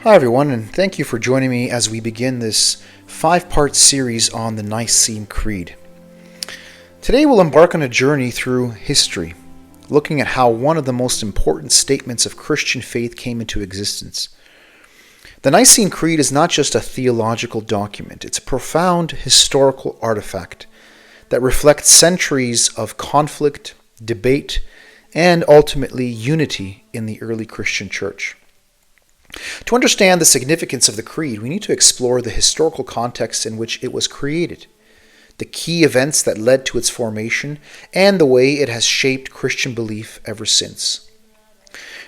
Hi everyone, and thank you for joining me as we begin this 5-part series on the Nicene Creed. Today we'll embark on a journey through history, looking at how one of the most important statements of Christian faith came into existence. The Nicene Creed is not just a theological document, it's a profound historical artifact that reflects centuries of conflict, debate, and ultimately unity in the early Christian church. To understand the significance of the Creed, we need to explore the historical context in which it was created, the key events that led to its formation, and the way it has shaped Christian belief ever since.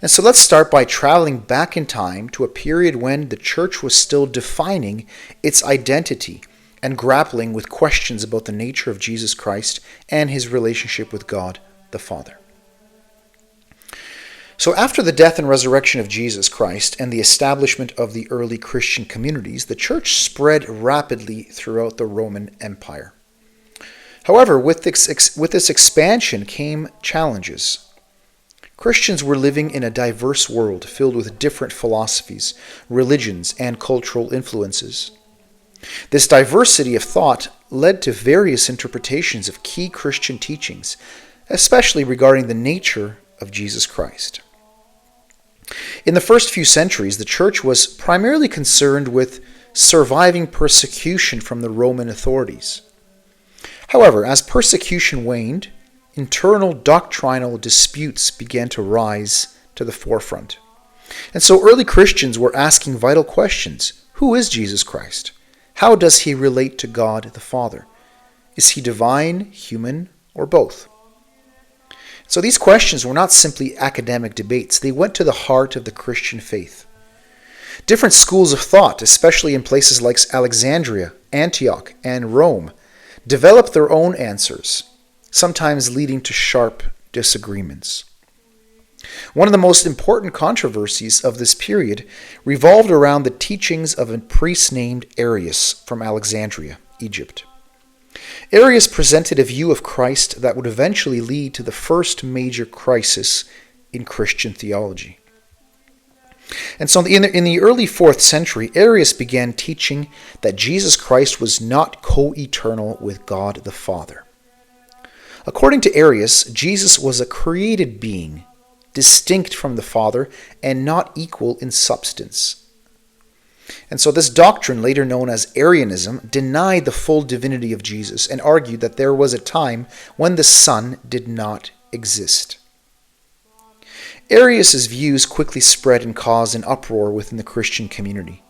And so let's start by traveling back in time to a period when the church was still defining its identity and grappling with questions about the nature of Jesus Christ and his relationship with God the Father. So after the death and resurrection of Jesus Christ and the establishment of the early Christian communities, the church spread rapidly throughout the Roman Empire. However, with this expansion came challenges. Christians were living in a diverse world filled with different philosophies, religions, and cultural influences. This diversity of thought led to various interpretations of key Christian teachings, especially regarding the nature of Jesus Christ. In the first few centuries, the church was primarily concerned with surviving persecution from the Roman authorities. However, as persecution waned, internal doctrinal disputes began to rise to the forefront. And so early Christians were asking vital questions. Who is Jesus Christ? How does he relate to God the Father? Is he divine, human, or both? So these questions were not simply academic debates. They went to the heart of the Christian faith. Different schools of thought, especially in places like Alexandria, Antioch, and Rome, developed their own answers, sometimes leading to sharp disagreements. One of the most important controversies of this period revolved around the teachings of a priest named Arius from Alexandria, Egypt. Arius presented a view of Christ that would eventually lead to the first major crisis in Christian theology. And so in the early 4th century, Arius began teaching that Jesus Christ was not co-eternal with God the Father. According to Arius, Jesus was a created being, distinct from the Father, and not equal in substance. And so this doctrine, later known as Arianism, denied the full divinity of Jesus and argued that there was a time when the Son did not exist. Arius' views quickly spread and caused an uproar within the Christian community.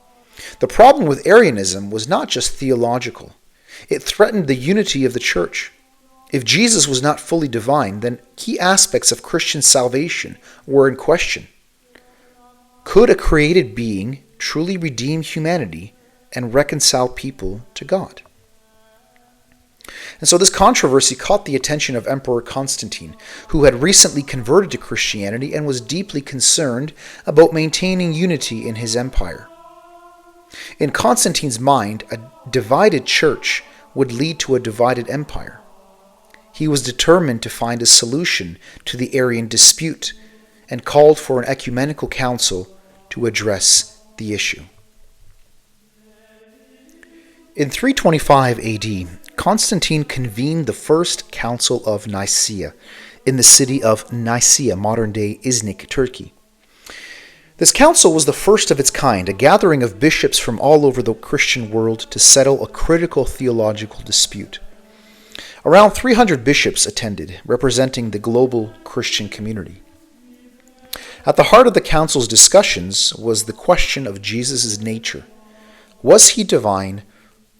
The problem with Arianism was not just theological. It threatened the unity of the church. If Jesus was not fully divine, then key aspects of Christian salvation were in question. Could a created being truly redeem humanity and reconcile people to God? And so this controversy caught the attention of Emperor Constantine, who had recently converted to Christianity and was deeply concerned about maintaining unity in his empire. In Constantine's mind, a divided church would lead to a divided empire. He was determined to find a solution to the Arian dispute and called for an ecumenical council to address the issue. In 325 AD, Constantine convened the First Council of Nicaea in the city of Nicaea, modern-day Iznik, Turkey. This council was the first of its kind, a gathering of bishops from all over the Christian world to settle a critical theological dispute. Around 300 bishops attended, representing the global Christian community. At the heart of the council's discussions was the question of Jesus' nature. Was he divine,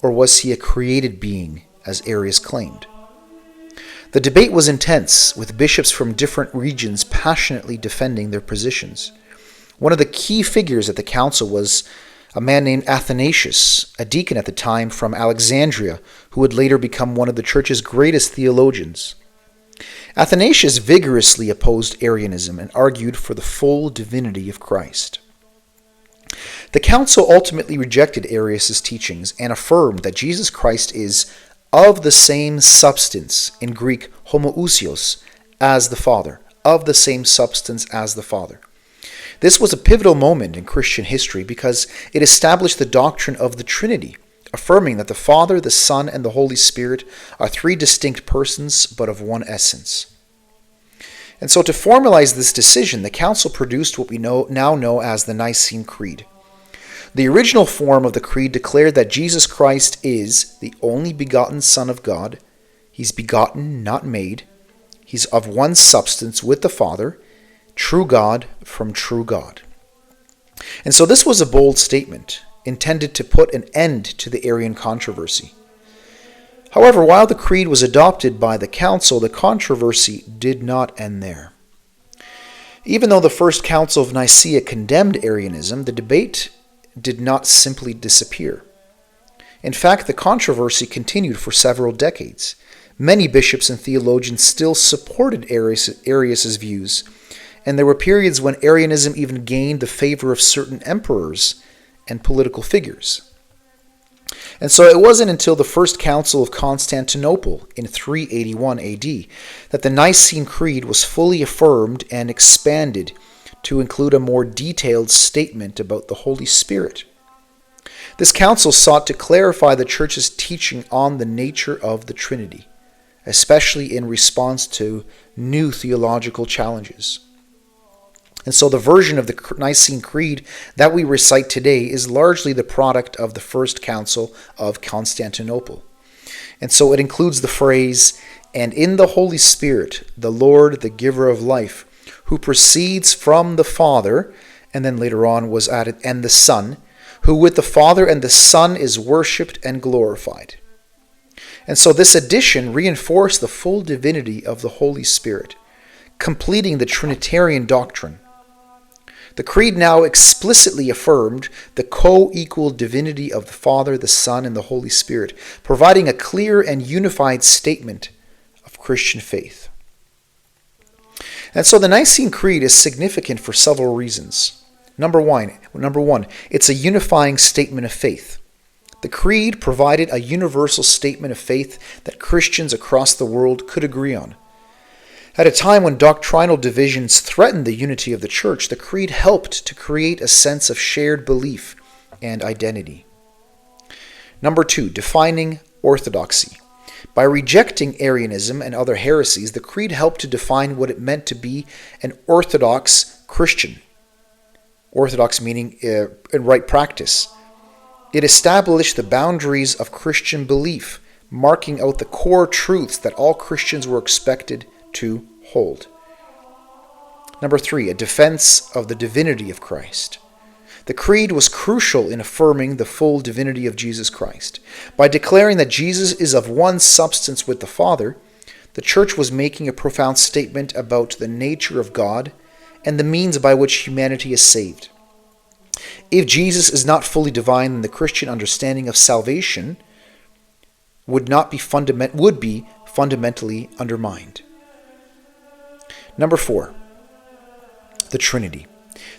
or was he a created being, as Arius claimed? The debate was intense, with bishops from different regions passionately defending their positions. One of the key figures at the council was a man named Athanasius, a deacon at the time from Alexandria, who would later become one of the church's greatest theologians. Athanasius vigorously opposed Arianism and argued for the full divinity of Christ. The council ultimately rejected Arius' teachings and affirmed that Jesus Christ is of the same substance, in Greek homoousios, as the Father, of the same substance as the Father. This was a pivotal moment in Christian history because it established the doctrine of the Trinity, affirming that the Father, the Son, and the Holy Spirit are three distinct persons but of one essence. And so to formalize this decision, the Council produced what we now know as the Nicene Creed. The original form of the Creed declared that Jesus Christ is the only begotten Son of God. He's begotten, not made. He's of one substance with the Father, true God from true God. And so this was a bold statement, intended to put an end to the Arian controversy. However, while the creed was adopted by the council, the controversy did not end there. Even though the First Council of Nicaea condemned Arianism, the debate did not simply disappear. In fact, the controversy continued for several decades. Many bishops and theologians still supported Arius' views, and there were periods when Arianism even gained the favor of certain emperors and political figures. And so it wasn't until the First Council of Constantinople in 381 AD that the Nicene Creed was fully affirmed and expanded to include a more detailed statement about the Holy Spirit. This council sought to clarify the Church's teaching on the nature of the Trinity, especially in response to new theological challenges. And so the version of the Nicene Creed that we recite today is largely the product of the First Council of Constantinople. And so it includes the phrase, "And in the Holy Spirit, the Lord, the giver of life, who proceeds from the Father," and then later on was added, "and the Son, who with the Father and the Son is worshipped and glorified." And so this addition reinforced the full divinity of the Holy Spirit, completing the Trinitarian doctrine. The Creed now explicitly affirmed the co-equal divinity of the Father, the Son, and the Holy Spirit, providing a clear and unified statement of Christian faith. And so the Nicene Creed is significant for several reasons. Number one, it's a unifying statement of faith. The Creed provided a universal statement of faith that Christians across the world could agree on. At a time when doctrinal divisions threatened the unity of the Church, the Creed helped to create a sense of shared belief and identity. Number two, defining orthodoxy. By rejecting Arianism and other heresies, the Creed helped to define what it meant to be an Orthodox Christian. Orthodox meaning in right practice. It established the boundaries of Christian belief, marking out the core truths that all Christians were expected to hold. Number three, a defense of the divinity of Christ. The Creed was crucial in affirming the full divinity of Jesus Christ. By declaring that Jesus is of one substance with the Father, the Church was making a profound statement about the nature of God and the means by which humanity is saved. If Jesus is not fully divine, then the Christian understanding of salvation would be fundamentally undermined. Number four, the Trinity.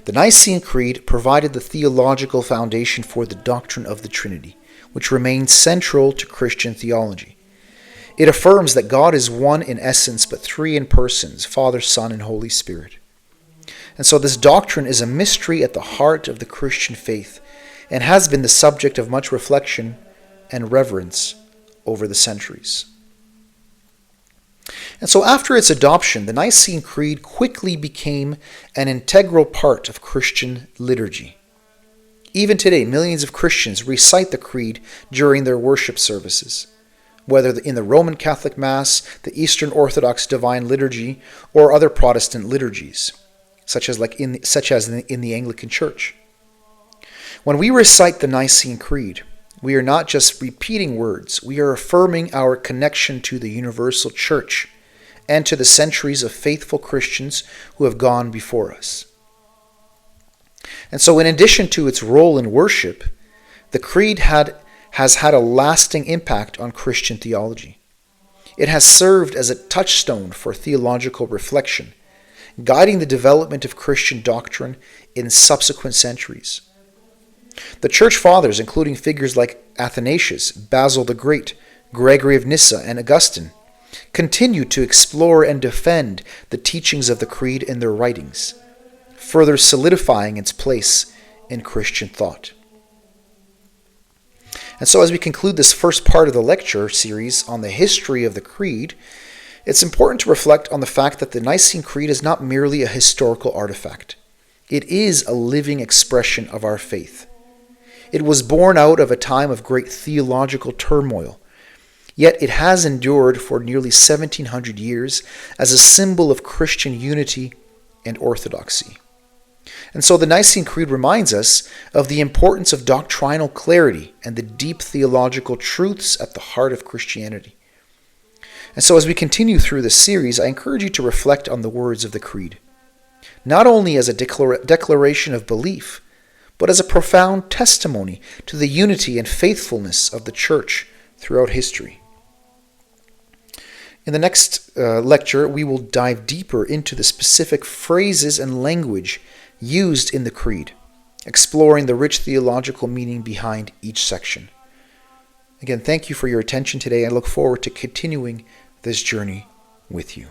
The Nicene Creed provided the theological foundation for the doctrine of the Trinity, which remains central to Christian theology. It affirms that God is one in essence, but three in persons, Father, Son, and Holy Spirit. And so this doctrine is a mystery at the heart of the Christian faith and has been the subject of much reflection and reverence over the centuries. And so after its adoption, the Nicene Creed quickly became an integral part of Christian liturgy. Even today, millions of Christians recite the Creed during their worship services, whether in the Roman Catholic Mass, the Eastern Orthodox Divine Liturgy, or other Protestant liturgies, such as in the Anglican Church. When we recite the Nicene Creed, we are not just repeating words, we are affirming our connection to the universal Church and to the centuries of faithful Christians who have gone before us. And so in addition to its role in worship, the Creed has had a lasting impact on Christian theology. It has served as a touchstone for theological reflection, guiding the development of Christian doctrine in subsequent centuries. The Church Fathers, including figures like Athanasius, Basil the Great, Gregory of Nyssa, and Augustine, continue to explore and defend the teachings of the Creed in their writings, further solidifying its place in Christian thought. And so as we conclude this first part of the lecture series on the history of the Creed, it's important to reflect on the fact that the Nicene Creed is not merely a historical artifact. It is a living expression of our faith. It was born out of a time of great theological turmoil, yet it has endured for nearly 1700 years as a symbol of Christian unity and orthodoxy. And so the Nicene Creed reminds us of the importance of doctrinal clarity and the deep theological truths at the heart of Christianity. And so as we continue through this series, I encourage you to reflect on the words of the Creed, not only as a declaration of belief, but as a profound testimony to the unity and faithfulness of the Church throughout history. In the next lecture, we will dive deeper into the specific phrases and language used in the Creed, exploring the rich theological meaning behind each section. Again, thank you for your attention today. I look forward to continuing this journey with you.